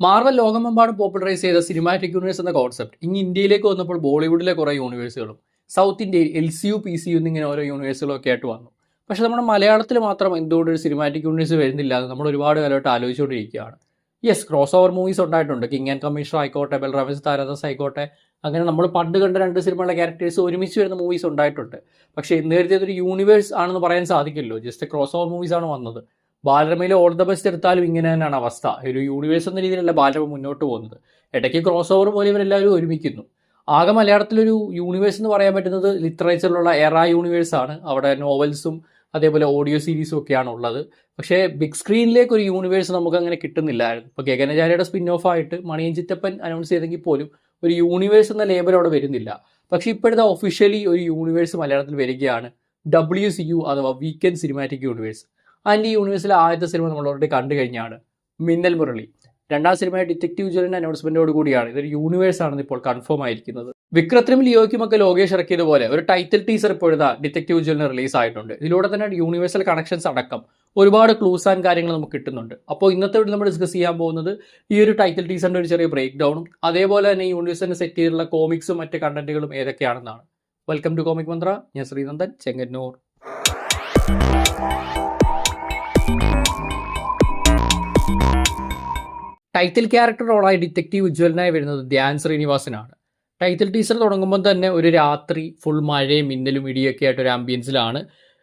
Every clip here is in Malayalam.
മാർവൽ ലോകമെമ്പാടും പോപ്പുലറൈസ് ചെയ്ത സിനിമാറ്റിക് യൂണിവേഴ്സ് എന്ന കോൺസെപ്റ്റ് ഇനി ഇന്ത്യയിലേക്ക് വന്നപ്പോൾ ബോളിവുഡിലെ കുറേ യൂണിവേഴ്സുകളും സൗത്ത് ഇന്ത്യയിൽ LCU PCU എന്നിങ്ങനെ ഓരോ യൂണിവേഴ്സുകളും ഒക്കെ ആയിട്ട് വന്നു. പക്ഷേ നമ്മുടെ മലയാളത്തിൽ മാത്രം എന്തുകൊണ്ട് ഒരു സിനിമാറ്റിക് യൂണിവേഴ്സ് വരുന്നില്ല എന്ന് നമ്മൾ ഒരുപാട് കാലമായിട്ട് ആലോചിച്ചുകൊണ്ടിരിക്കുകയാണ്. യെസ്, ക്രോസ് ഓവർ മൂവീസ് ഉണ്ടായിട്ടുണ്ട്. കിങ് ആൻഡ് കമ്മീഷണർ ആയിക്കോട്ടെ, ബൽറാമിസ് താരാദാസ് ആയിക്കോട്ടെ, അങ്ങനെ നമ്മൾ പണ്ട് കണ്ട രണ്ട് സിനിമകളുടെ ക്യാരക്ടേഴ്സ് ഒരുമിച്ച് വരുന്ന മൂവീസ് ഉണ്ടായിട്ടുണ്ട്. പക്ഷേ ഇന്ന് കരുതിയത് ഒരു യൂണിവേഴ്സ് ആണെന്ന് പറയാൻ സാധിക്കില്ലല്ലോ. ജസ്റ്റ് ക്രോസ് ഓവർ മൂവീസാണ് വന്നത്. ബാലരമയിലെ ഓൾ ദ ബെസ്റ്റ് എടുത്താലും ഇങ്ങനെ തന്നെയാണ് അവസ്ഥ. ഒരു യൂണിവേഴ്സ് എന്ന രീതിയിലല്ല ബാലരമ മുന്നോട്ട് പോകുന്നത്. ഇടയ്ക്ക് ക്രോസ് ഓവർ പോലെ ഇവരെല്ലാവരും ഒരുമിക്കുന്നു. ആകെ മലയാളത്തിലൊരു യൂണിവേഴ്സ് എന്ന് പറയാൻ പറ്റുന്നത് ലിറ്ററേച്ചറിലുള്ള എറ യൂണിവേഴ്സാണ്. അവിടെ നോവൽസും അതേപോലെ ഓഡിയോ സീരീസും ഒക്കെയാണ് ഉള്ളത്. പക്ഷേ ബിഗ് സ്ക്രീനിലേക്ക് ഒരു യൂണിവേഴ്സ് നമുക്ക് അങ്ങനെ കിട്ടുന്നില്ലായിരുന്നു. ഇപ്പോൾ ഗഗനചാരിയുടെ സ്പിൻ ഓഫ് ആയിട്ട് മണിയൻ ചിറ്റപ്പൻ അനൗൺസ് ചെയ്തെങ്കിൽ പോലും ഒരു യൂണിവേഴ്സ് എന്ന ലേബൽ അവിടെ വരുന്നില്ല. പക്ഷേ ഇപ്പോഴത്തെ ഒഫീഷ്യലി ഒരു യൂണിവേഴ്സ് മലയാളത്തിൽ വരികയാണ്. WCU അഥവാ വീക്കെൻഡ് സിനിമാറ്റിക് യൂണിവേഴ്സ്. ആൻഡ് ഈ യൂണിവേഴ്സിലെ ആദ്യത്തെ സിനിമ നമ്മൾ ഓൾറെഡി കണ്ടു കഴിഞ്ഞാണ്, മിന്നൽ മുരളി. രണ്ടാം സിനിമയായ ഡിറ്റക്റ്റീവ് ജ്വലൻ്റെ അനൗൺസ്മെൻറ്റോട് കൂടിയാണ് ഇതൊരു യൂണിവേഴ്സ് ആണെന്ന് ഇപ്പോൾ കൺഫേം ആയിരിക്കുന്നത്. വിക്രത്തിനും ലിയോയ്ക്കുമൊക്കെ ലോകേഷ് ഇറക്കിയതുപോലെ ഒരു ടൈറ്റിൽ ടീസർ ഇപ്പോഴത്തെ ഡിറ്റക്റ്റീവ് ജ്വലിന് റിലീസ് ആയിട്ടുണ്ട്. ഇതിലൂടെ തന്നെ യൂണിവേഴ്സൽ കണക്ഷൻസ് അടക്കം ഒരുപാട് ക്ലൂസ് ആൻഡ് കാര്യങ്ങൾ നമുക്ക് കിട്ടുന്നുണ്ട്. അപ്പോൾ ഇന്നത്തെ വീഡിയോ നമ്മൾ ഡിസ്കസ് ചെയ്യാൻ പോകുന്നത് ഈ ഒരു ടൈറ്റിൽ ടീസറിൻ്റെ ഒരു ചെറിയ ബ്രേക്ക് ഡൗണും അതേപോലെ തന്നെ ഈ യൂണിവേഴ്സിനെ സെറ്റ് ചെയ്തിട്ടുള്ള കോമിക്സും മറ്റ് കണ്ടന്റുകളും ഏതൊക്കെയാണെന്നാണ്. Welcome to Comic Mantra. ഞാൻ ശ്രീനന്ദൻ ചെങ്ങന്നൂർ. ടൈറ്റിൽ ക്യാരക്ടർ റോളായി ഡിറ്റക്റ്റീവ് ഉജ്വലനായി വരുന്നത് ധ്യാൻ ശ്രീനിവാസനാണ്. ടൈറ്റിൽ ടീസർ തുടങ്ങുമ്പോൾ തന്നെ ഒരു രാത്രി ഫുൾ മഴയും മിന്നലും ഇടിയൊക്കെ ആയിട്ട് ഒരു ആംബിയൻസിലാണ്.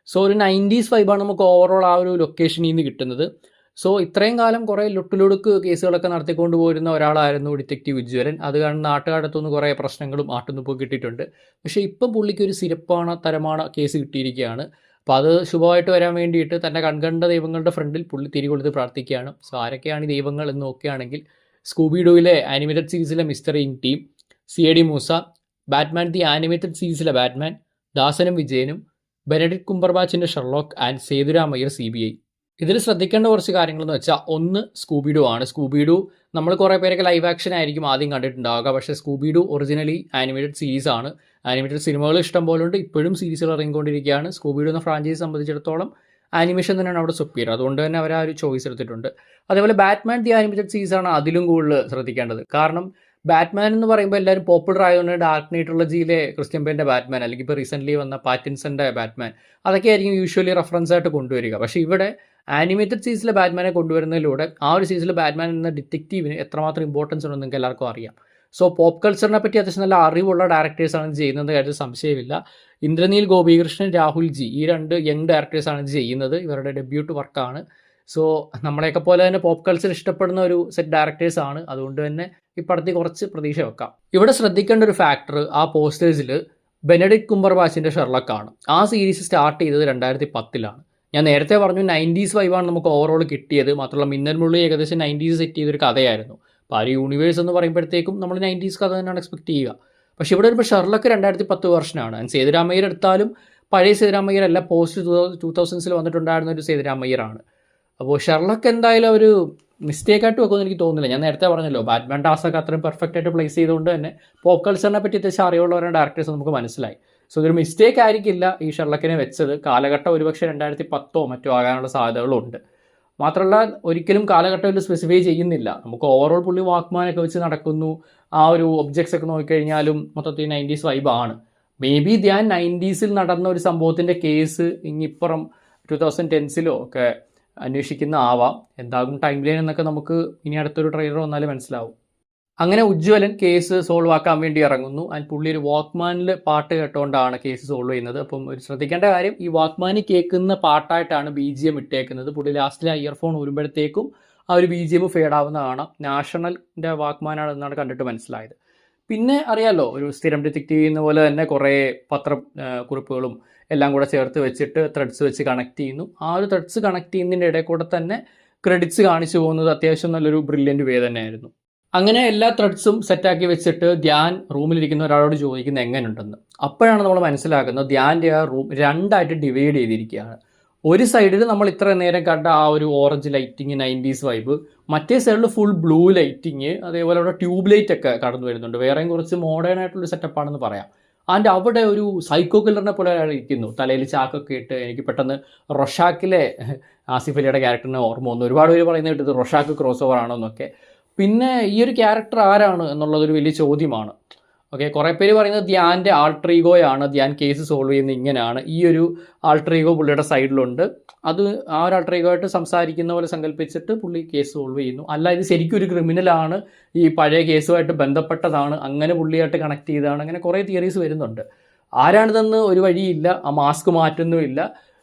സോ ഒരു 90s വൈബാണ് നമുക്ക് ഓവറോൾ ആ ഒരു ലൊക്കേഷനിൽ നിന്ന് കിട്ടുന്നത്. സോ ഇത്രയും കാലം കുറേ ലുട്ടിലൊടുക്ക് കേസുകളൊക്കെ നടത്തിക്കൊണ്ട് പോരുന്ന ഒരാളായിരുന്നു ഡിറ്റക്റ്റീവ് ഉജ്വലൻ. അത് കാരണം നാട്ടുകാരത്തുനിന്ന് കുറേ പ്രശ്നങ്ങളും ആട്ടുന്നുപ്പോൾ കിട്ടിയിട്ടുണ്ട്. പക്ഷേ ഇപ്പം പുള്ളിക്ക് ഒരു സിരപ്പാണ് തരമാണ് കേസ് കിട്ടിയിരിക്കുകയാണ്. അപ്പോൾ അത് ശുഭമായിട്ട് വരാൻ വേണ്ടിയിട്ട് തൻ്റെ കൺകണ്ട ദൈവങ്ങളുടെ ഫ്രണ്ടിൽ പുള്ളി തിരികൊടുത്ത് പ്രാർത്ഥിക്കുകയാണ്. സോ ആരൊക്കെയാണ് ഈ ദൈവങ്ങൾ എന്ന് നോക്കുകയാണെങ്കിൽ സ്കൂബിഡോയിലെ ആനിമേറ്റഡ് സീരീസിലെ Mystery Inc team, CID Moosa, Batman the animated സീരീസിലെ ബാറ്റ്മാൻ, ദാസനും വിജയനും, ബെനഡിക്ട് കുംബർബാച്ചിൻ്റെ ഷെർലോക്ക് ആൻഡ് സേതുരാമയ്യർ CBI. ഇതിൽ ശ്രദ്ധിക്കേണ്ട കുറച്ച് കാര്യങ്ങളെന്ന് വെച്ചാൽ ഒന്ന് സ്കൂബിഡു ആണ്. സ്കൂബിഡു നമ്മൾ കുറേ പേരൊക്കെ ലൈവ് ആക്ഷൻ ആയിരിക്കും ആദ്യം കണ്ടിട്ടുണ്ടാവുക. പക്ഷേ സ്കൂബിഡു ഒറിജിനലി ആനിമേറ്റഡ് സീരീസ് ആണ്. ആനിമേറ്റഡ് സിനിമകൾ ഇഷ്ടം പോലെ ഉണ്ട്. ഇപ്പോഴും സീരീസുകൾ ഇറങ്ങിക്കൊണ്ടിരിക്കുകയാണ്. സ്കൂബിഡു എന്ന ഫ്രാഞ്ചൈസ് സംബന്ധിച്ചിടത്തോളം ആനിമേഷൻ തന്നെയാണ് അവിടെ സുപ്പീരിയർ. അതുകൊണ്ട് തന്നെ അവർ ആ ഒരു ചോയ്സ് എടുത്തിട്ടുണ്ട്. അതേപോലെ ബാറ്റ്മാൻ ദി ആനിമേറ്റഡ് സീരീസ് ആണ് അതിലും കൂടുതൽ ശ്രദ്ധിക്കേണ്ടത്. കാരണം ബാറ്റ്മാൻ എന്ന് പറയുമ്പോൾ എല്ലാവരും പോപ്പുലർ ആയതുകൊണ്ട് ഡാർക്ക് നൈറ്റ് ട്രിലജിയിലെ ക്രിസ്ത്യൻ ബെയിലിൻ്റെ ബാറ്റ്മാൻ, അല്ലെങ്കിൽ ഇപ്പോൾ റീസെൻ്റ്ലി വന്ന പാറ്റിൻസൻ്റെ ബാറ്റ്മാൻ, അതൊക്കെ ആയിരിക്കും യൂഷ്വലി റെഫറൻസ് ആയിട്ട് കൊണ്ടുവരിക. പക്ഷേ ഇവിടെ ആനിമേറ്റഡ് സീരീസിലെ ബാറ്റ്മാനെ കൊണ്ടുവരുന്നതിലൂടെ ആ ഒരു സീരീസിലെ ബാറ്റ്മാൻ എന്ന ഡിറ്റക്റ്റീവിന് എത്രമാത്രം ഇമ്പോർട്ടൻസ് ഉണ്ടെന്ന് നിങ്ങൾക്ക് എല്ലാവർക്കും അറിയാം. സോ പോപ്പ് കൾച്ചറിനെ പറ്റി അത്യാവശ്യം നല്ല അറിവുള്ള ഡയറക്ടേഴ്സാണ് ചെയ്യുന്നത്, കാര്യത്തിൽ സംശയമില്ല. ഇന്ദ്രനീൽ ഗോപികൃഷ്ണൻ, രാഹുൽ ജി, ഈ രണ്ട് യങ് ഡയറക്ടേഴ്സാണ് ഇത് ചെയ്യുന്നത്. ഇവരുടെ ഡെബ്യൂട്ട് വർക്കാണ്. സോ നമ്മളെയൊക്കെ പോലെ തന്നെ പോപ്പ് കൾച്ചർ ഇഷ്ടപ്പെടുന്ന ഒരു സെറ്റ് ഡയറക്ടേഴ്സാണ്. അതുകൊണ്ട് തന്നെ ഈ പടത്തിൽ കുറച്ച് പ്രതീക്ഷ വെക്കാം. ഇവിടെ ശ്രദ്ധിക്കേണ്ട ഒരു ഫാക്ടർ, ആ പോസ്റ്റേഴ്സിൽ ബെനഡിക്ട് കുംബർബാച്ചിൻ്റെ ഷെർലക്കാണ്. ആ സീരീസ് സ്റ്റാർട്ട് ചെയ്തത് 2010-ലാണ്. ഞാൻ നേരത്തെ പറഞ്ഞു 90s വൈബാണ് നമുക്ക് ഓവറോൾ കിട്ടിയത്. മാത്രമല്ല മിന്നൽ മുരളി ഏകദേശം 90s സെറ്റ് ചെയ്തൊരു കഥയായിരുന്നു. അപ്പോൾ ആ ഒരു യൂണിവേഴ്സ് എന്ന് പറയുമ്പോഴത്തേക്കും നമ്മൾ 90s കഥ തന്നെയാണ് എക്സ്പെക്ട് ചെയ്യുക. പക്ഷേ ഇവിടെ വരുമ്പോൾ ഷെർലക്ക് 2010 വെർഷനാണ്. ആൻഡ് സേതുരാമയ്യർ എടുത്താലും പഴയ സേതുരാമയ്യർ അല്ല, പോസ്റ്റ് 2000s വന്നിട്ടുണ്ടായിരുന്ന ഒരു സേതുരാമയ്യറാണ്. അപ്പോൾ ഷെർലക്ക് എന്തായാലും ഒരു മിസ്റ്റേക്കായിട്ട് വെക്കുമെന്ന് എനിക്ക് തോന്നുന്നില്ല. ഞാൻ നേരത്തെ പറഞ്ഞല്ലോ, ബാറ്റ്മാൻ ടാസ്ക് അത്രയും പെർഫെക്റ്റ് ആയിട്ട് പ്ലേസ് ചെയ്തുകൊണ്ട് തന്നെ പോപ്പ് കൾച്ചറിനെ പറ്റി അത്യാവശ്യം അറിവുള്ളവരുടെ ഡയറക്ടേഴ്സ് നമുക്ക് മനസ്സിലായി. സോ ഇതൊരു മിസ്റ്റേക്ക് ആയിരിക്കില്ല ഈ ഷെർലക്കിനെ വെച്ചത്. കാലഘട്ടം ഒരുപക്ഷെ 2010 മറ്റോ ആകാനുള്ള സാധ്യതകളുണ്ട്. മാത്രമല്ല ഒരിക്കലും കാലഘട്ടത്തിൽ സ്പെസിഫൈ ചെയ്യുന്നില്ല. നമുക്ക് ഓവറോൾ പുള്ളി വാക്മാനൊക്കെ വെച്ച് നടക്കുന്നു. ആ ഒരു ഒബ്ജക്ട്സ് ഒക്കെ നോക്കിക്കഴിഞ്ഞാലും മൊത്തത്തിൽ 90s വൈബാണ്. മേ ബി ധ്യാൻ 90s നടന്ന ഒരു സംഭവത്തിൻ്റെ കേസ് ഇങ്ങിപ്പുറം 2010s ഒക്കെ അന്വേഷിക്കുന്ന ആവാം. എന്താകും ടൈം ലൈൻ എന്നൊക്കെ നമുക്ക് ഇനി അടുത്തൊരു ട്രെയിലർ വന്നാലും മനസ്സിലാവും. അങ്ങനെ ഉജ്വലൻ കേസ് സോൾവ് ആക്കാൻ വേണ്ടി ഇറങ്ങുന്നു. ആൻഡ് പുള്ളി ഒരു വാക്ക്മാനിൽ പാട്ട് കേട്ടുകൊണ്ടാണ് കേസ് സോൾവ് ചെയ്യുന്നത്. അപ്പം ഒരു ശ്രദ്ധിക്കേണ്ട കാര്യം, ഈ വാക്ക്മാനിൽ കേൾക്കുന്ന പാട്ടായിട്ടാണ് BGM ഇട്ടേക്കുന്നത്. പുള്ളി ലാസ്റ്റിൽ ആ ഇയർഫോൺ ഊരുമ്പോഴത്തേക്കും ആ ഒരു BGM ഫേഡ് ആവുന്ന കാണാം. നാഷണലിൻ്റെ വാക്ക്മാനാണ് എന്നാണ് കണ്ടിട്ട് മനസ്സിലായത്. പിന്നെ അറിയാമല്ലോ, ഒരു സ്ഥിരം ഡിറ്റക്റ്റീവ് ചെയ്യുന്ന പോലെ തന്നെ കുറേ കുറിപ്പുകളും എല്ലാം കൂടെ ചേർത്ത് വെച്ചിട്ട് ത്രെഡ്സ് വെച്ച് കണക്ട് ചെയ്യുന്നു. ആ ഒരു ത്രെഡ്സ് കണക്ട് ചെയ്യുന്നതിൻ്റെ ഇടയിൽ കൂടെ തന്നെ ക്രെഡിറ്റ്സ് കാണിച്ചു പോകുന്നത് അത്യാവശ്യം നല്ലൊരു ബ്രില്യൻറ്റ് വേ തന്നെയായിരുന്നു. അങ്ങനെ എല്ലാ ത്രെഡ്സും സെറ്റാക്കി വെച്ചിട്ട് ധ്യാൻ റൂമിലിരിക്കുന്ന ഒരാളോട് ചോദിക്കുന്നത് എങ്ങനെയുണ്ടെന്ന്. അപ്പോഴാണ് നമ്മൾ മനസ്സിലാക്കുന്നത് ധ്യാൻ്റെ ആ റൂം രണ്ടായിട്ട് ഡിവൈഡ് ചെയ്തിരിക്കുകയാണ്. ഒരു സൈഡിൽ നമ്മൾ ഇത്ര നേരം കണ്ട ആ ഒരു ഓറഞ്ച് ലൈറ്റിങ് 90s വൈബ്, മറ്റേ സൈഡിൽ ഫുൾ ബ്ലൂ ലൈറ്റിങ്, അതേപോലെ അവിടെ ട്യൂബ് ലൈറ്റ് ഒക്കെ കടന്നു വരുന്നുണ്ട്. വേറെയും കുറച്ച് മോഡേൺ ആയിട്ടുള്ളൊരു സെറ്റപ്പാണെന്ന് പറയാം. ആൻഡ് അവിടെ ഒരു സൈക്കോ കില്ലറിനെ പോലെ ഒരാൾ ഇരിക്കുന്നു, തലയിൽ ചാക്കൊക്കെ ഇട്ട്. എനിക്ക് പെട്ടെന്ന് റൊഷാക്കിലെ ആസിഫ് അലിയുടെ ക്യാരക്ടറിനെ ഓർമ്മ വന്നു. ഒരുപാട് പേര് പറയുന്നത് കേട്ടത് റൊഷാക്ക് ക്രോസ് ഓവർ ആണോ എന്നൊക്കെ. പിന്നെ ഈ ഒരു ക്യാരക്ടർ ആരാണ് എന്നുള്ളതൊരു വലിയ ചോദ്യമാണ്. ഓക്കെ, കുറേ പേര് പറയുന്നത് ധ്യാൻ്റെ ആൾട്ടർ ഈഗോയാണ്, ധ്യാൻ കേസ് സോൾവ് ചെയ്യുന്നത് ഇങ്ങനെയാണ്. ഈ ഒരു ആൾട്ടർ ഈഗോ പുള്ളിയുടെ സൈഡിലുണ്ട്. അത് ആ ഒരു ആൾട്ടർ ഈഗോ ആയിട്ട് സംസാരിക്കുന്ന പോലെ സങ്കല്പിച്ചിട്ട് പുള്ളി കേസ് സോൾവ് ചെയ്യുന്നു. അല്ല, ഇത് ശരിക്കും ഒരു ക്രിമിനലാണ്, ഈ പഴയ കേസുമായിട്ട് ബന്ധപ്പെട്ടതാണ്, അങ്ങനെ പുള്ളിയായിട്ട് കണക്ട് ചെയ്തതാണ്, അങ്ങനെ കുറേ തിയറീസ് വരുന്നുണ്ട്. ആരാണിതെന്ന് ഒരു വഴിയില്ല. ആ മാസ്ക് മാറ്റുന്നുമില്ല.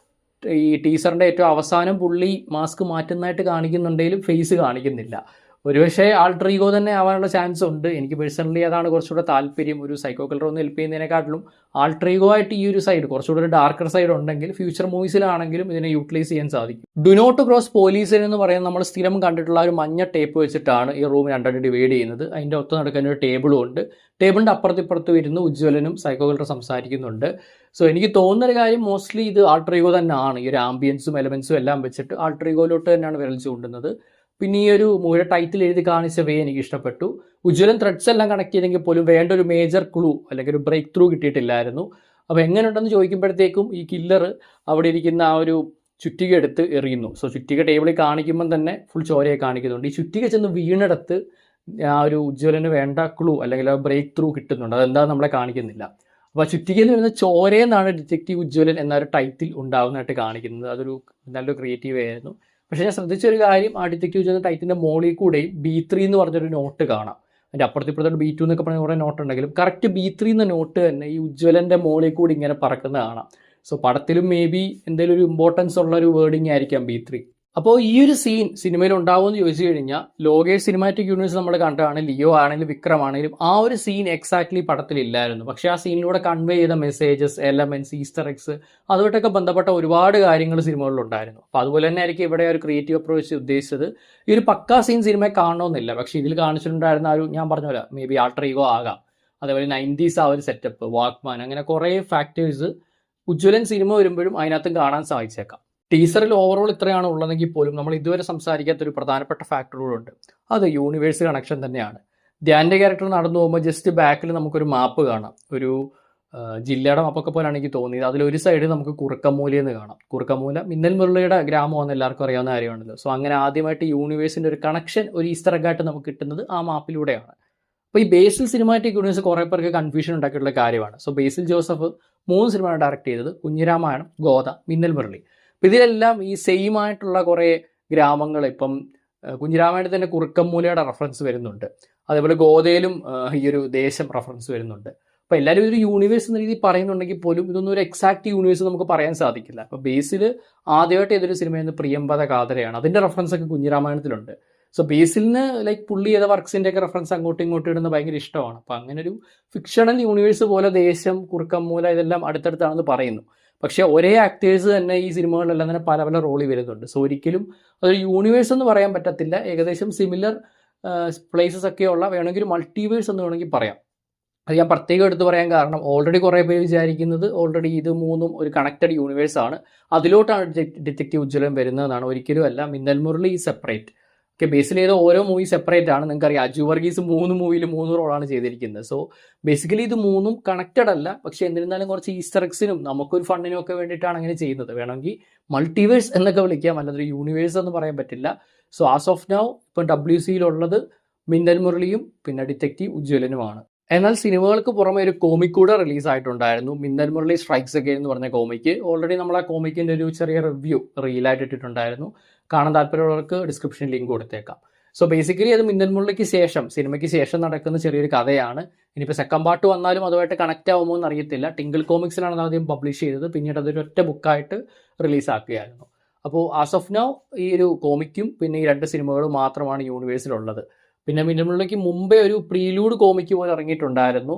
ഈ ടീസറിൻ്റെ ഏറ്റവും അവസാനം പുള്ളി മാസ്ക് മാറ്റുന്നതായിട്ട് കാണിക്കുന്നുണ്ടെങ്കിലും ഫേസ് കാണിക്കുന്നില്ല. ഒരുപക്ഷെ ആൾട്ടർ ഈഗോ തന്നെ ആവാനുള്ള ചാൻസ് ഉണ്ട്. എനിക്ക് പേഴ്സണലി അതാണ് കുറച്ചുകൂടെ താല്പര്യം. ഒരു സൈക്കോ കില്ലർ ഒന്ന് ഹെൽപ്പ് ചെയ്യുന്നതിനെക്കാട്ടിലും ആൾട്ടർ ഈഗോ ആയിട്ട് ഈ ഒരു സൈഡ് കുറച്ചുകൂടെ ഒരു ഡാർക്കർ സൈഡ് ഉണ്ടെങ്കിൽ ഫ്യൂച്ചർ മൂവീസിലാണെങ്കിലും ഇതിനെ യൂട്ടിലൈസ് ചെയ്യാൻ സാധിക്കും. ഡു നോട്ട് ക്രോസ് പോലീസിൽ എന്ന് പറയുന്നത് നമ്മൾ സ്ഥിരം കണ്ടിട്ടുള്ള ഒരു മഞ്ഞ ടേപ്പ് വെച്ചിട്ടാണ് ഈ റൂം രണ്ടായിട്ട് ഡിവൈഡ് ചെയ്യുന്നത്. അതിൻ്റെ ഒത്ത് നടക്കുന്ന ഒരു ടേബിളും ഉണ്ട്. ടേബിളിൻ്റെ അപ്പുറത്തിപ്പുറത്ത് വരുന്നു ഉജ്ജ്വലനും സൈക്കോ കില്ലർ സംസാരിക്കുന്നുണ്ട്. സോ എനിക്ക് തോന്നുന്നൊരു കാര്യം മോസ്റ്റ്ലി ഇത് ആൾട്ടർ ഈഗോ തന്നെയാണ്. ഈ ഒരു ആംബിയൻസും എലമെൻസും എല്ലാം വെച്ചിട്ട് ആൾട്ടർ ഈഗോയിലോട്ട് തന്നെയാണ് വിരൽ ചൂണ്ടുന്നത്. പിന്നെ ഈ ഒരു മൂവിയുടെ ടൈറ്റിൽ എഴുതി കാണിച്ച വേ എനിക്ക് ഇഷ്ടപ്പെട്ടു. ഉജ്ജ്വലൻ ത്രെഡ്സ് എല്ലാം കണക്ട് ചെയ്തെങ്കിൽ പോലും വേണ്ട ഒരു മേജർ ക്ലൂ അല്ലെങ്കിൽ ഒരു ബ്രേക്ക് ത്രൂ കിട്ടിയിട്ടില്ലായിരുന്നു. അപ്പോൾ എങ്ങനെയുണ്ടെന്ന് ചോദിക്കുമ്പോഴത്തേക്കും ഈ കില്ലർ അവിടെ ഇരിക്കുന്ന ആ ഒരു ചുറ്റിക എടുത്ത് എറിയുന്നു. സോ ചുറ്റിക ടേബിളിൽ കാണിക്കുമ്പം തന്നെ ഫുൾ ചോരയെ കാണിക്കുന്നുണ്ട്. ഈ ചുറ്റിക ചെന്ന് വീണെടുത്ത് ആ ഒരു ഉജ്ജ്വലന് വേണ്ട ക്ലൂ അല്ലെങ്കിൽ ആ ബ്രേക്ക് ത്രൂ കിട്ടുന്നുണ്ട്. അതെന്താണെന്ന് നമ്മളെ കാണിക്കുന്നില്ല. അപ്പോൾ ആ ചുറ്റികയിൽ വരുന്ന ചോരയെന്നാണ് ഡിറ്റക്റ്റീവ് ഉജ്ജ്വലൻ എന്നൊരു ടൈറ്റിൽ ഉണ്ടാകുന്നതായിട്ട് കാണിക്കുന്നത്. അതൊരു നല്ലൊരു ക്രിയേറ്റീവ് ആയിരുന്നു. പക്ഷേ ഞാൻ ശ്രദ്ധിച്ചൊരു കാര്യം, ആ ഡിറ്റക്റ്റീവ് ഉജ്ജ്വലൻ ടൈറ്റിൻ്റെ മോളിൽ കൂടെയും B3 എന്ന് പറഞ്ഞൊരു നോട്ട് കാണാം. അതിൻ്റെ അപ്പുറത്തിപ്പുറത്തോട്ട് B2 എന്നൊക്കെ പറഞ്ഞ കുറേ നോട്ട് ഉണ്ടെങ്കിലും കറക്റ്റ് B3 എന്ന നോട്ട് തന്നെ ഈ ഉജ്ജ്വലൻ്റെ മോളിൽ കൂടി ഇങ്ങനെ പറക്കുന്നത് കാണാം. സോ പടത്തിലും മേ ബി എന്തെങ്കിലും ഒരു ഇമ്പോർട്ടൻസ് ഉള്ള ഒരു വേർഡിങ് ആയിരിക്കാം B3. അപ്പോൾ ഈ ഒരു സീൻ സിനിമയിൽ ഉണ്ടാവുമെന്ന് ചോദിച്ചു കഴിഞ്ഞാൽ ലോകേഷ് സിനിമാറ്റിക് യൂണിവേഴ്സ് നമ്മൾ കണ്ടതാണ്. ലിയോ ആണെങ്കിലും വിക്രം ആണെങ്കിലും ആ ഒരു സീൻ എക്സാക്ട്ലി പടത്തിലില്ലായിരുന്നു. പക്ഷേ ആ സീനിലൂടെ കൺവേ ചെയ്ത മെസ്സേജസ്, എലമെൻറ്റ്സ്, ഈസ്റ്റർ എഗ്സ് അതുമായിട്ടൊക്കെ ബന്ധപ്പെട്ട ഒരുപാട് കാര്യങ്ങൾ സിനിമകളിലുണ്ടായിരുന്നു. അപ്പോൾ അതുപോലെ തന്നെ ആയിരിക്കും ഇവിടെ ഒരു ക്രിയേറ്റീവ് അപ്രോച്ച് ഉദ്ദേശിച്ചത്. ഈ ഒരു പക്കാ സീൻ സിനിമയെ കാണണമെന്നില്ല, പക്ഷേ ഇതിൽ കാണിച്ചിട്ടുണ്ടായിരുന്ന ഒരു ഞാൻ പറഞ്ഞ പോലെ മേ ബി ആൾട്ടർ ഈഗോ ആകാം. അതേപോലെ 90s ആ ഒരു സെറ്റപ്പ്, വാക്ക്മാൻ, അങ്ങനെ കുറേ ഫാക്ടേഴ്സ് ഉജ്ജ്വലൻ സിനിമ വരുമ്പോഴും അതിനകത്തും കാണാൻ സാധിച്ചേക്കാം. ടീസറിൽ ഓവറോൾ ഇത്രയാണ് ഉള്ളതെങ്കിൽ പോലും നമ്മൾ ഇതുവരെ സംസാരിക്കാത്തൊരു പ്രധാനപ്പെട്ട ഫാക്ടറുകളുണ്ട്. അത് യൂണിവേഴ്സ് കണക്ഷൻ തന്നെയാണ്. ധ്യാൻ്റെ ക്യാരക്ടർ നടന്നു പോകുമ്പോൾ ജസ്റ്റ് ബാക്കിൽ നമുക്കൊരു മാപ്പ് കാണാം. ഒരു ജില്ലയുടെ മാപ്പൊക്കെ പോലെയാണ് എനിക്ക് തോന്നിയത്. അതിലൊരു സൈഡിൽ നമുക്ക് കുറുക്കമൂലയെന്ന് കാണാം. കുറുക്കമൂല മിന്നൽ മുരളിയുടെ ഗ്രാമമെന്ന് എല്ലാവർക്കും അറിയാവുന്ന കാര്യമാണല്ലോ. സോ അങ്ങനെ ആദ്യമായിട്ട് യൂണിവേഴ്സിൻ്റെ ഒരു കണക്ഷൻ, ഒരു ഈസ്റ്റർ എഗ്ഗായിട്ട് നമുക്ക് കിട്ടുന്നത് ആ മാപ്പിലൂടെയാണ്. അപ്പോൾ ഈ ബേസിൽ സിനിമാറ്റിക് യൂണിവേഴ്സ് കുറേ പേർക്ക് കൺഫ്യൂഷൻ ഉണ്ടാക്കിയിട്ടുള്ള കാര്യമാണ്. സോ ബേസിൽ ജോസഫ് 3 സിനിമയാണ് ഡയറക്റ്റ് ചെയ്തത്: കുഞ്ഞിരാമായണം, ഗോദ, മിന്നൽ മുരളി. അപ്പോൾ ഇതിലെല്ലാം ഈ സെയിം ആയിട്ടുള്ള കുറേ ഗ്രാമങ്ങൾ, ഇപ്പം കുഞ്ഞിരാമായണത്തിൽ തന്നെ കുറുക്കമ്മൂലയുടെ റെഫറൻസ് വരുന്നുണ്ട്. അതേപോലെ ഗോദയിലും ഈ ഒരു ദേശം റെഫറൻസ് വരുന്നുണ്ട്. അപ്പോൾ എല്ലാവരും ഒരു യൂണിവേഴ്സ് എന്ന രീതിയിൽ പറയുന്നുണ്ടെങ്കിൽ പോലും ഇതൊന്നും ഒരു എക്സാക്ട് യൂണിവേഴ്സ് നമുക്ക് പറയാൻ സാധിക്കില്ല. അപ്പോൾ ബേസിൽ ആദ്യമായിട്ട് ഏതൊരു സിനിമയെന്ന് പ്രിയംവദ കാതരയാണ്. അതിൻ്റെ റെഫറൻസ് ഒക്കെ കുഞ്ഞിരാമായണത്തിലുണ്ട്. സോ ബേസിലിന് ലൈക്ക് പുള്ളി ചെയ്ത വർക്ക്സിൻ്റെ ഒക്കെ റെഫറൻസ് അങ്ങോട്ടും ഇങ്ങോട്ടും ഇടുന്നത് ഭയങ്കര ഇഷ്ടമാണ്. അപ്പോൾ അങ്ങനെ ഒരു ഫിക്ഷണൽ യൂണിവേഴ്സ് പോലെ ദേശം, കുറുക്കമ്മൂല ഇതെല്ലാം അടുത്തടുത്താണെന്ന് പറയുന്നു. പക്ഷേ ഒരേ ആക്ടേഴ്സ് തന്നെ ഈ സിനിമകളിലെല്ലാം തന്നെ പല പല റോളിൽ വരുന്നുണ്ട്. സോ ഒരിക്കലും അതൊരു യൂണിവേഴ്സ് എന്ന് പറയാൻ പറ്റത്തില്ല. ഏകദേശം സിമിലർ പ്ലേസസ് ഒക്കെയുള്ള വേണമെങ്കിൽ ഒരു മൾട്ടിവേഴ്സ് എന്ന് വേണമെങ്കിൽ പറയാം. അത് ഞാൻ പ്രത്യേകം എടുത്ത് പറയാൻ കാരണം ഓൾറെഡി കുറേ പേര് വിചാരിക്കുന്നത് ഓൾറെഡി ഇത് മൂന്നും ഒരു കണക്റ്റഡ് യൂണിവേഴ്സാണ്, അതിലോട്ടാണ് ഡിറ്റക്റ്റീവ് ഉജ്ജ്വലൻ വരുന്നതെന്നാണ്. ഒരിക്കലും അല്ല. മിന്നൽ മുരളി സെപ്പറേറ്റ്. ഓക്കെ, ബേസിൽ ചെയ്ത ഓരോ മൂവി സെപ്പറേറ്റ് ആണ്. നിങ്ങൾക്കറിയാം അജു വർഗീസ് 3 മൂവിയിൽ 3 റോളാണ് ചെയ്തിരിക്കുന്നത്. സോ ബേസിക്കലി ഇത് മൂന്നും കണക്റ്റഡ് അല്ല. പക്ഷേ എന്നിരുന്നാലും കുറച്ച് ഈസ്റ്റർ എഗ്സിനും നമുക്കൊരു ഫണ്ടിനും ഒക്കെ വേണ്ടിയിട്ടാണ് അങ്ങനെ ചെയ്യുന്നത്. വേണമെങ്കിൽ മൾട്ടിവേഴ്സ് എന്നൊക്കെ വിളിക്കാം, അല്ലാതെ ഒരു യൂണിവേഴ്സ് എന്ന് പറയാൻ പറ്റില്ല. സോ ആസ് ഓഫ് നൗ ഇപ്പം WCയിലുള്ളത് മിന്നൽ മുരളിയും പിന്നെ ഡിറ്റക്റ്റീവ് ഉജ്ജ്വലനുമാണ്. എന്നാൽ സിനിമകൾക്ക് പുറമെ ഒരു കോമിക് കൂടെ റിലീസായിട്ടുണ്ടായിരുന്നു. മിന്നൽ മുരളി സ്ട്രൈക്സ് അഗെയിൻ എന്ന് പറഞ്ഞ കോമിക്ക്. ഓൾറെഡി നമ്മൾ ആ കോമിക്കിൻ്റെ ഒരു ചെറിയ റിവ്യൂ റീലായിട്ട് ഇട്ടിട്ടുണ്ടായിരുന്നു. കാണാൻ താല്പര്യമുള്ളവർക്ക് ഡിസ്ക്രിപ്ഷനിൽ ലിങ്ക് കൊടുത്തേക്കാം. സോ ബേസിക്കലി അത് മിന്നൽ മുരളിക്ക് ശേഷം, സിനിമയ്ക്ക് ശേഷം നടക്കുന്ന ചെറിയൊരു കഥയാണ്. ഇനിയിപ്പോൾ സെക്കൻഡ് പാർട്ട് വന്നാലും അതുമായിട്ട് കണക്റ്റ് ആവുമോ എന്ന് അറിയത്തില്ല. ടിങ്കിൾ കോമിക്സിലാണ് അത് ആദ്യം പബ്ലിഷ് ചെയ്തത്, പിന്നീട് അതൊരു ഒറ്റ ബുക്കായിട്ട് റിലീസാക്കുകയായിരുന്നു. അപ്പോൾ ആസ് ഓഫ് നൗ ഈ ഒരു കോമിക്കും പിന്നെ ഈ 2 സിനിമകളും മാത്രമാണ് യൂണിവേഴ്സിലുള്ളത്. പിന്നെ മിന്നൽ മുരളിക്ക് മുമ്പേ ഒരു പ്രീലൂഡ് കോമിക്ക് പോലെ ഇറങ്ങിയിട്ടുണ്ടായിരുന്നു.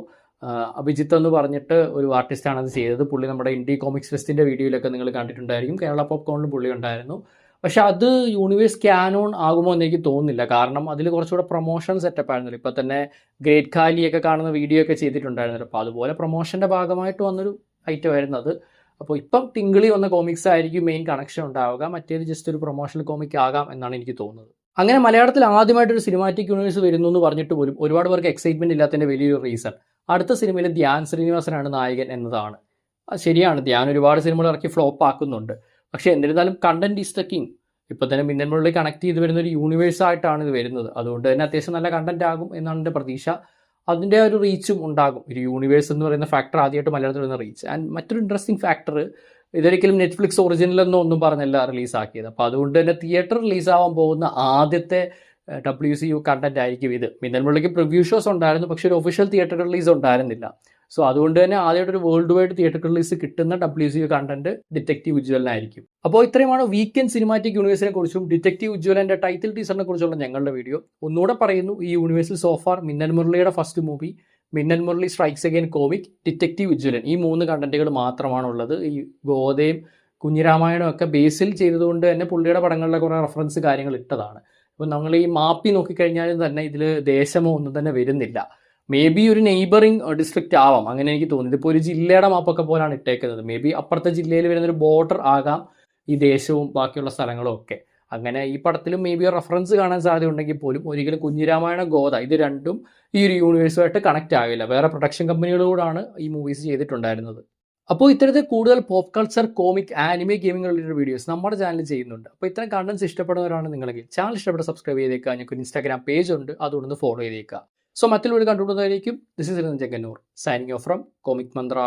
അഭിജിത്ത് എന്ന് പറഞ്ഞിട്ട് ഒരു ആർട്ടിസ്റ്റാണ് അത് ചെയ്തത്. പുള്ളി നമ്മുടെ ഇന്ത്യ കോമിക്സ് ഫെസ്റ്റിൻ്റെ വീഡിയോയിലൊക്കെ നിങ്ങൾ കണ്ടിട്ടുണ്ടായിരിക്കും. കേരള പോപ്കോണിലും പുള്ളി ഉണ്ടായിരുന്നു. പക്ഷെ അത് യൂണിവേഴ്സ് ക്യാനോൺ ആകുമോ എന്ന് എനിക്ക് തോന്നുന്നില്ല. കാരണം അതിൽ കുറച്ചുകൂടെ പ്രൊമോഷൻ സെറ്റപ്പ് ആയിരുന്നല്ലോ. ഇപ്പോൾ തന്നെ ഗ്രേറ്റ് ഖാലിയൊക്കെ കാണുന്ന വീഡിയോ ഒക്കെ ചെയ്തിട്ടുണ്ടായിരുന്നല്ലോ. അപ്പോൾ അതുപോലെ പ്രൊമോഷൻ്റെ ഭാഗമായിട്ട് വന്നൊരു ഐറ്റം ആയിരുന്നു അത്. അപ്പോൾ ഇപ്പം തിങ്കിളി വന്ന കോമിക്സ് ആയിരിക്കും മെയിൻ കണക്ഷൻ ഉണ്ടാവുക. മറ്റേത് ജസ്റ്റ് ഒരു പ്രൊമോഷണൽ കോമിക് ആകാം എന്നാണ് എനിക്ക് തോന്നുന്നത്. അങ്ങനെ മലയാളത്തിൽ ആദ്യമായിട്ടൊരു സിനിമാറ്റിക് യൂണിവേഴ്സ് വരുന്നു എന്ന് പറഞ്ഞിട്ട് പോലും ഒരുപാട് പേർക്ക് എക്സൈറ്റ്മെൻറ്റ് ഇല്ലാത്തതിൻ്റെ വലിയൊരു റീസൺ അടുത്ത സിനിമയിൽ ധ്യാൻ ശ്രീനിവാസനാണ് നായകൻ എന്നതാണ്. അത് ശരിയാണ്, ധ്യാൻ ഒരുപാട് സിനിമകൾ ഇറക്കി ഫ്ലോപ്പ് ആക്കുന്നുണ്ട്. പക്ഷേ എന്നിരുന്നാലും കണ്ടന്റ് ഈസ് ദ കിങ്. ഇപ്പോൾ തന്നെ മിന്നൽ മുരളി കണക്ട് ചെയ്ത് വരുന്ന ഒരു യൂണിവേഴ്സായിട്ടാണ് ഇത് വരുന്നത്. അതുകൊണ്ട് തന്നെ അത്യാവശ്യം നല്ല കണ്ടന്റ് ആകും എന്നാണ് എൻ്റെ പ്രതീക്ഷ. അതിൻ്റെ ഒരു റീച്ചും ഉണ്ടാകും. ഒരു യൂണിവേഴ്സ് എന്ന് പറയുന്ന ഫാക്ടർ ആദ്യമായിട്ട് മലയാളത്തിൽ വരുന്ന റീച്ച്. ആൻഡ് മറ്റൊരു ഇൻട്രസ്റ്റിംഗ് ഫാക്ടർ, ഇതൊരിക്കലും നെറ്റ്ഫ്ലിക്സ് ഒറിജിനലെന്നോ പറഞ്ഞല്ല റിലീസാക്കിയത്. അപ്പോൾ അതുകൊണ്ട് തന്നെ തിയേറ്റർ റിലീസാവാൻ പോകുന്ന ആദ്യത്തെ WCU കണ്ടന്റ് ആയിരിക്കും ഇത്. മിന്നൽ മുരളിക്ക് പ്രിവ്യൂ ഷോസ് ഉണ്ടായിരുന്നു, പക്ഷേ ഒരു ഒഫീഷ്യൽ തിയേറ്റർ റിലീസ് ഉണ്ടായിരുന്നില്ല. സോ അതുകൊണ്ട് തന്നെ ആദ്യമായിട്ട് ഒരു വേൾഡ് വൈഡ് തിയേറ്റർ റിലീസ് കിട്ടുന്ന WCU കണ്ടന്റ് ഡിറ്റക്റ്റീവ് ഉജ്വലനായിരിക്കും. അപ്പോൾ ഇത്രയുമാണ് വീക്കെൻഡ് സിനിമാറ്റിക് യൂണിവേഴ്സിനെ കുറിച്ചും ഡിറ്റക്റ്റീവ് ഉജ്വലൻ്റെ ടൈറ്റിൽ ടീസറിനെ കുറിച്ചുള്ള ഞങ്ങളുടെ വീഡിയോ. ഒന്നുകൂടെ പറയുന്നു, ഈ യൂണിവേഴ്സിൽ സോഫാർ മിന്നൽ മുരളിയുടെ first movie, Minnal Murali strikes again comic, detective Ujjwalan, ഈ 3 കണ്ടന്റുകൾ മാത്രമാണുള്ളത്. ഈ ഗോതയും കുഞ്ഞിരാമായണവും ഒക്കെ ബേസിൽ ചെയ്തതുകൊണ്ട് തന്നെ പുള്ളിയുടെ പടങ്ങളിലെ കുറേ റെഫറൻസ് കാര്യങ്ങൾ ഇട്ടതാണ്. അപ്പോൾ നമ്മൾ ഈ മാപ്പി നോക്കിക്കഴിഞ്ഞാലും തന്നെ ഇതിൽ ദേശമോ ഒന്നും തന്നെ വരുന്നില്ല. മേ ബി ഒരു നെയ്ബറിങ് ഡിസ്ട്രിക്റ്റ് ആവാം, അങ്ങനെ എനിക്ക് തോന്നുന്നത്. ഇപ്പോൾ ഒരു ജില്ലയുടെ മാപ്പൊക്കെ പോലാണ് ഇട്ടേക്കുന്നത്. മേ ബി അപ്പുറത്തെ ജില്ലയിൽ വരുന്നൊരു ബോർഡർ ആകാം ഈ ദേശവും ബാക്കിയുള്ള സ്ഥലങ്ങളും ഒക്കെ. അങ്ങനെ ഈ പടത്തിലും മേ ബി റെഫറൻസ് കാണാൻ സാധ്യതയുണ്ടെങ്കിൽ പോലും ഒരിക്കലും കുഞ്ഞിരാമായണ ഗോദ ഇത് രണ്ടും ഈ ഒരു യൂണിവേഴ്സുമായിട്ട് കണക്റ്റ് ആവില്ല. വേറെ പ്രൊഡക്ഷൻ കമ്പനികളോടാണ് ഈ മൂവീസ് ചെയ്തിട്ടുണ്ടായിരുന്നത്. അപ്പോൾ ഇത്തരത്തിൽ കൂടുതൽ pop culture, comic, anime, gaming related videos നമ്മുടെ ചാനലിൽ ചെയ്യുന്നുണ്ട്. അപ്പോൾ ഇത്തരം കണ്ടന്റ്സ് ഇഷ്ടപ്പെടുന്നവരാണ് നിങ്ങളെങ്കിൽ ചാനൽ ഇഷ്ടപ്പെട്ട് സബ്സ്ക്രൈബ് ചെയ്തേക്കുക. ഞങ്ങൾക്ക് ഇൻസ്റ്റാഗ്രാം പേജ് ഉണ്ട്, അതുകൊണ്ട് ഫോളോ ചെയ്തേക്കുക. സോ മറ്റൊരു വീഡിയോ കണ്ടുകൊടുക്കുന്നതായിരിക്കും. This is Chengannur signing off from Comic Mantra.